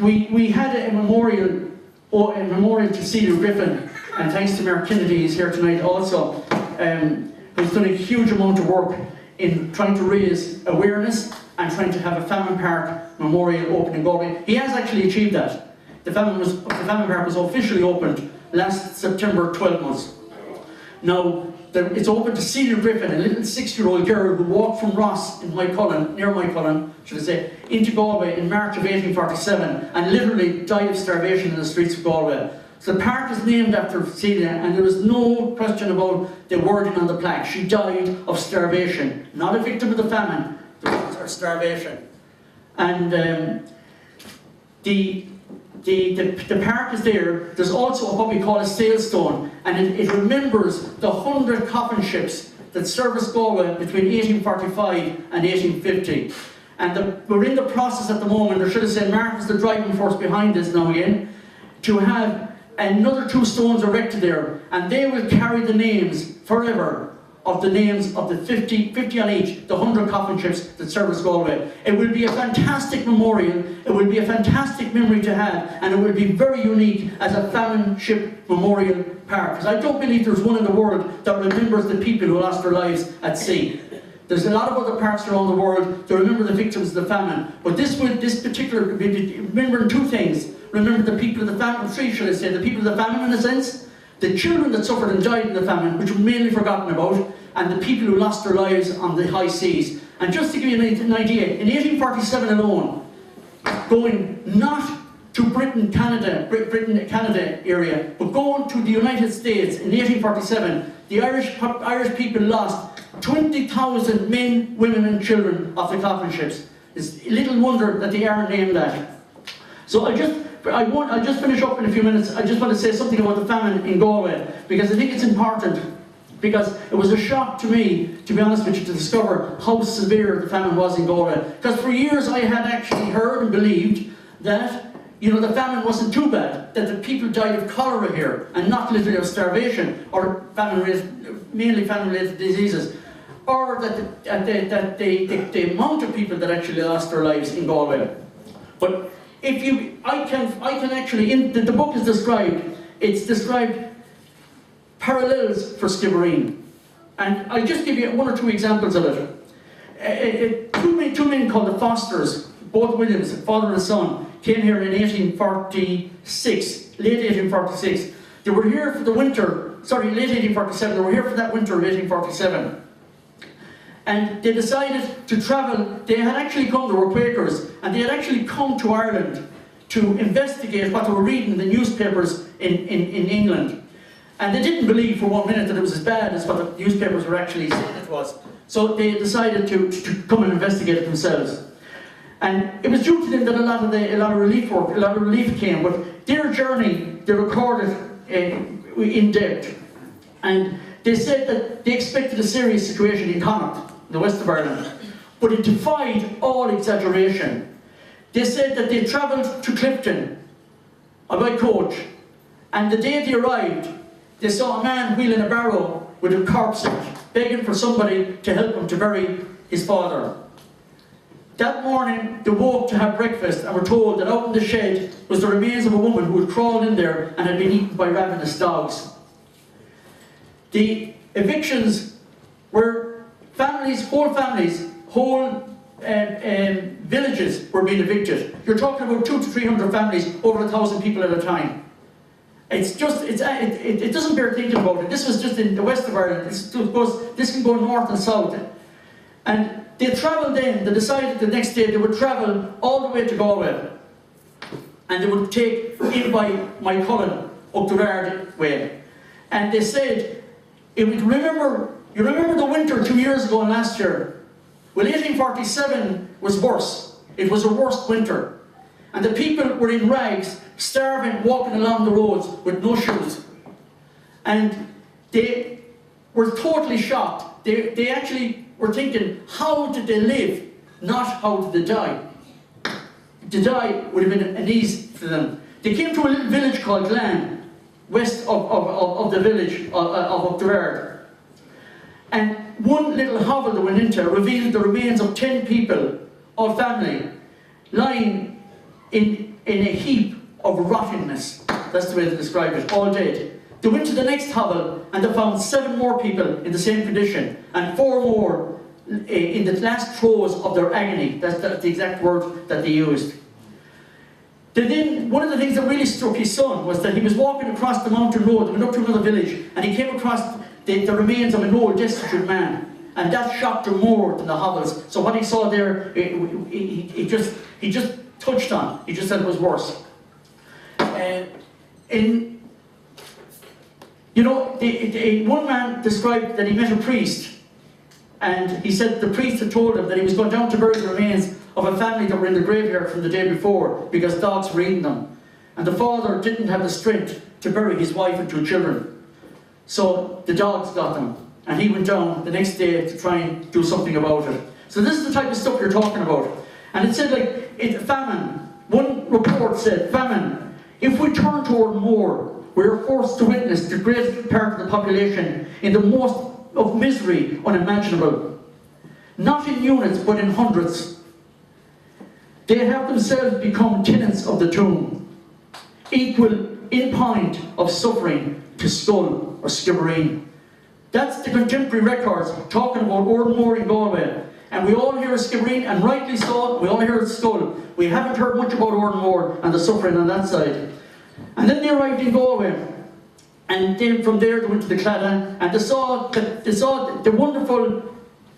we had a memorial to Cedar Griffin, and thanks to Mayor Kennedy, he's here tonight also, who's done a huge amount of work in trying to raise awareness and trying to have a famine park memorial open in Galway. He has actually achieved that. The famine park was officially opened last September, 12 months. Now, it's open to Cedar Griffin, a little 6-year-old girl who walked from Ross in near Moycullen, should I say, into Galway in March of 1847 and literally died of starvation in the streets of Galway. So the park is named after Celia, and there is no question about the wording on the plaque. She died of starvation, not a victim of the famine, or starvation. And the park is there. There's also what we call a sailstone, and it remembers the 100 coffin ships that serviced Galway between 1845 and 1850. And we're in the process at the moment, or should I say Mark is the driving force behind this now again, to have another 2 stones erected there, and they will carry the names forever of the names of the 50 on each, the 100 coffin ships that service Galway. It will be a fantastic memorial, it will be a fantastic memory to have, and it will be very unique as a famine ship memorial park. Because I don't believe there's one in the world that remembers the people who lost their lives at sea. There's a lot of other parks around the world that remember the victims of the famine, but this particular, remembering 2 things. Remember the people of the famine, 3 should I say, the people of the famine in a sense, the children that suffered and died in the famine, which were mainly forgotten about, and the people who lost their lives on the high seas. And just to give you an idea, in 1847 alone, going not to Britain, Canada area, but going to the United States in 1847, the Irish people lost 20,000 men, women and children off the coffin ships. It's little wonder that they are named that. So I'll just finish up in a few minutes. I just want to say something about the famine in Galway, because I think it's important, because it was a shock to me, to be honest with you, to discover how severe the famine was in Galway. Because for years I had actually heard and believed that, you know, the famine wasn't too bad, that the people died of cholera here, and not literally of starvation, or mainly famine-related diseases, or that the amount of people that actually lost their lives in Galway. But I can actually, the book is described, it's described parallels for Skibbereen. And I'll just give you 1 or 2 examples of it. Two men called the Fosters, both Williams, father and son, came here in 1846, late 1846. They were here for the winter, sorry, late 1847, they were here for that winter of 1847. And they decided to travel. They had actually come, they were Quakers, and they had actually come to Ireland to investigate what they were reading in the newspapers in England. And they didn't believe for 1 minute that it was as bad as what the newspapers were actually saying it was. So they decided to come and investigate it themselves. And it was due to them that a lot of relief came, but their journey, they recorded in depth. And they said that they expected a serious situation in Connacht, in the west of Ireland, but it defied all exaggeration. They said that they travelled to Clifden by coach, and the day they arrived, they saw a man wheeling a barrow with a corpse in it, begging for somebody to help him to bury his father. That morning, they woke to have breakfast and were told that out in the shed was the remains of a woman who had crawled in there and had been eaten by ravenous dogs. The evictions were whole villages were being evicted. You're talking about 200 to 300 families, over 1,000 people at a time. It doesn't bear thinking about it. This was just in the west of Ireland. This can go north and south. And they travelled then, they decided the next day they would travel all the way to Galway. And they would take in by Moycullen up the Rard way. And they said, you remember the winter 2 years ago and last year? Well, 1847 was worse. It was a worse winter. And the people were in rags, starving, walking along the roads with no shoes. And they were totally shocked. They actually were thinking, how did they live? Not how did they die. To die would have been an ease for them. They came to a little village called Glan, west of the village of Upderard. And one little hovel they went into revealed the remains of 10 people, all family, lying in in a heap of rottenness. That's the way they describe it, all dead. They went to the next hovel and they found 7 more people in the same condition, and 4 more in the last throes of their agony. That's the exact word that they used. Then, one of the things that really struck his son was that he was walking across the mountain road and went up to another village, and he came across the remains of an old destitute man. And that shocked him more than the hovels. So what he saw there, he just touched on. He just said it was worse. One man described that he met a priest, and he said the priest had told him that he was going down to bury the remains of a family that were in the graveyard from the day before because dogs were eating them. And the father didn't have the strength to bury his wife and 2 children. So the dogs got them. And he went down the next day to try and do something about it. So this is the type of stuff you're talking about. And it said, like, famine. One report said, famine. If we turn to Oranmore, we are forced to witness the greatest part of the population in the most of misery unimaginable. Not in units, but in hundreds. They have themselves become tenants of the Tuam, equal in point of suffering to Skull or Skibbereen. That's the contemporary records talking about Oranmore in Galway. And we all hear of Skibbereen, and rightly so, we all hear of Skull. We haven't heard much about Oranmore and the suffering on that side. And then they arrived in Galway. And then from there they went to the Claddagh, and they saw the wonderful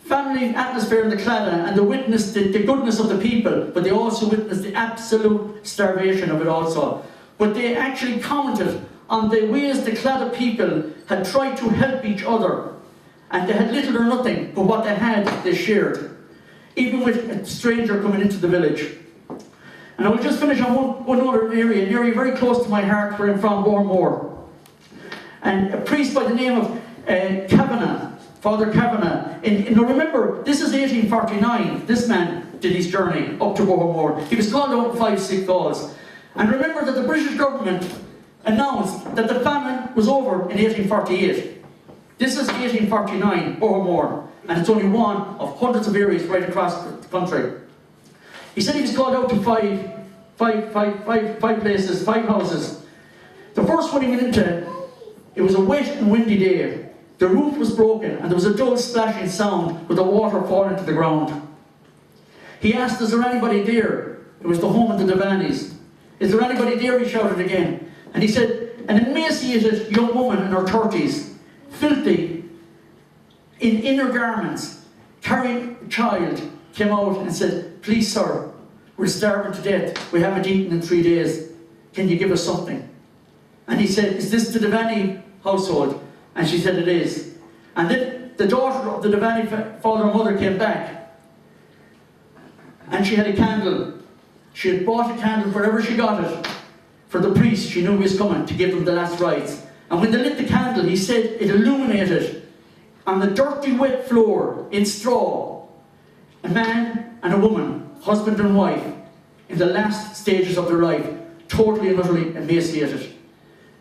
family atmosphere in the Claddagh, and they witnessed the goodness of the people, but they also witnessed the absolute starvation of it also. But they actually commented on the ways the Claddagh people had tried to help each other, and they had little or nothing, but what they had, they shared, even with a stranger coming into the village. And I will just finish on one other area, an area very close to my heart, where I'm from, Oranmore. And a priest by the name of Kavanagh, Father Kavanagh. Now remember, this is 1849, this man did his journey up to Oranmore. He was called out in 5 sick calls. And remember that the British government announced that the famine was over in 1848. This is 1849, Oranmore, and it's only one of hundreds of areas right across the country. He said he was called out to five places, 5 houses. The first one he went into, it was a wet and windy day. The roof was broken and there was a dull splashing sound with the water falling to the ground. He asked, is there anybody there? It was the home of the Devannies. Is there anybody there? He shouted again. And he said, an emaciated young woman in her 30s, filthy, in inner garments, carrying a child, came out and said, please sir, we're starving to death. We haven't eaten in 3 days. Can you give us something? And he said, is this the Devanny household? And she said, it is. And then the daughter of the Devanny father and mother came back. And she had a candle. She had bought a candle wherever she got it for the priest she knew he was coming to give them the last rites. And when they lit the candle, he said it illuminated on the dirty wet floor in straw a man and a woman, husband and wife, in the last stages of their life, totally and utterly emaciated.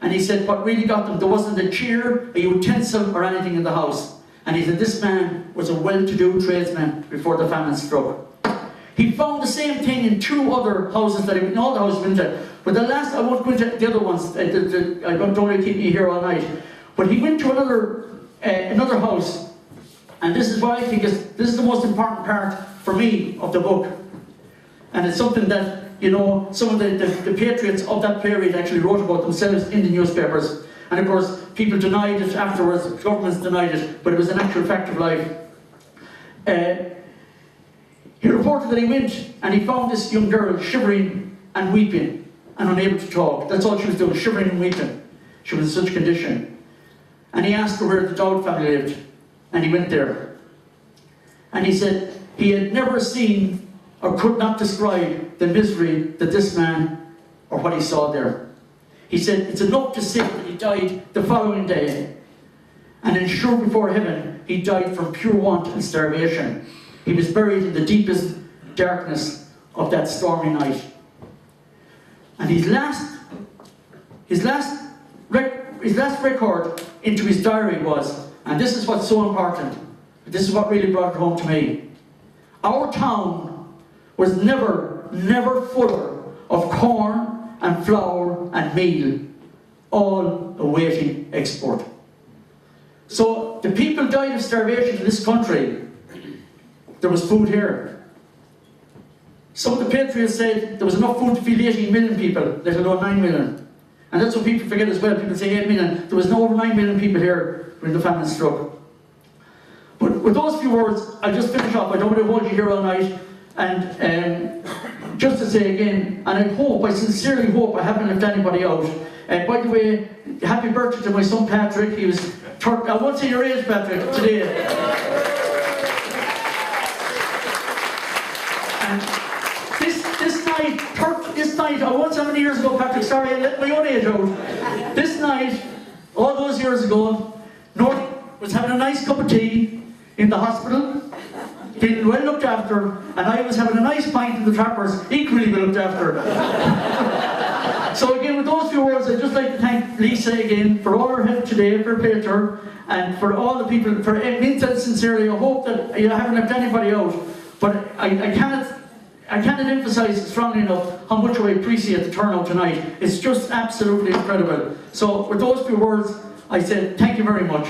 And he said what really got them, there wasn't a chair, a utensil or anything in the house. And he said this man was a well-to-do tradesman before the famine struck. He found the same thing in 2 other houses that he went, in all the houses he went to. But the last, I won't go into the other ones, I don't want to keep me here all night. But he went to another house, and this is what I think this is the most important part for me of the book. And it's something that, you know, some of the patriots of that period actually wrote about themselves in the newspapers. And of course, people denied it afterwards, governments denied it, but it was an actual fact of life. He reported that he went and he found this young girl shivering and weeping and unable to talk. That's all she was doing, shivering and weeping. She was in such condition. And he asked her where the Dowd family lived. And he went there. And he said he had never seen or could not describe the misery that this man or what he saw there. He said it's enough to say that he died the following day. And ensured before heaven he died from pure want and starvation. He was buried in the deepest darkness of that stormy night. And his last record into his diary was, and this is what's so important, this is what really brought it home to me. Our town was never fuller of corn and flour and meal, all awaiting export. So the people died of starvation in this country. There was food here. Some of the patriots said there was enough food to feed 18 million people, let alone 9 million. And that's what people forget as well. People say 8 million. There was no over 9 million people here when the famine struck. But with those few words, I'll just finish up. I don't want to hold you here all night. And just to say again, and I sincerely hope I haven't left anybody out. By the way, happy birthday to my son Patrick. He was 30, I won't say your age, Patrick, today. And this night, I won't say how many years ago, Patrick, sorry, I let my own age out. This night, all those years ago, North was having a nice cup of tea in the hospital, feeling well looked after, and I was having a nice pint in the Trappers, equally well looked after. So again, with those few words, I'd just like to thank Lisa again for all her help today, for Peter, and for all the people, for Vincent, sincerely. I hope that I haven't left anybody out, but I cannot emphasise strongly enough how much I appreciate the turnout tonight. It's just absolutely incredible. So with those few words, I said thank you very much.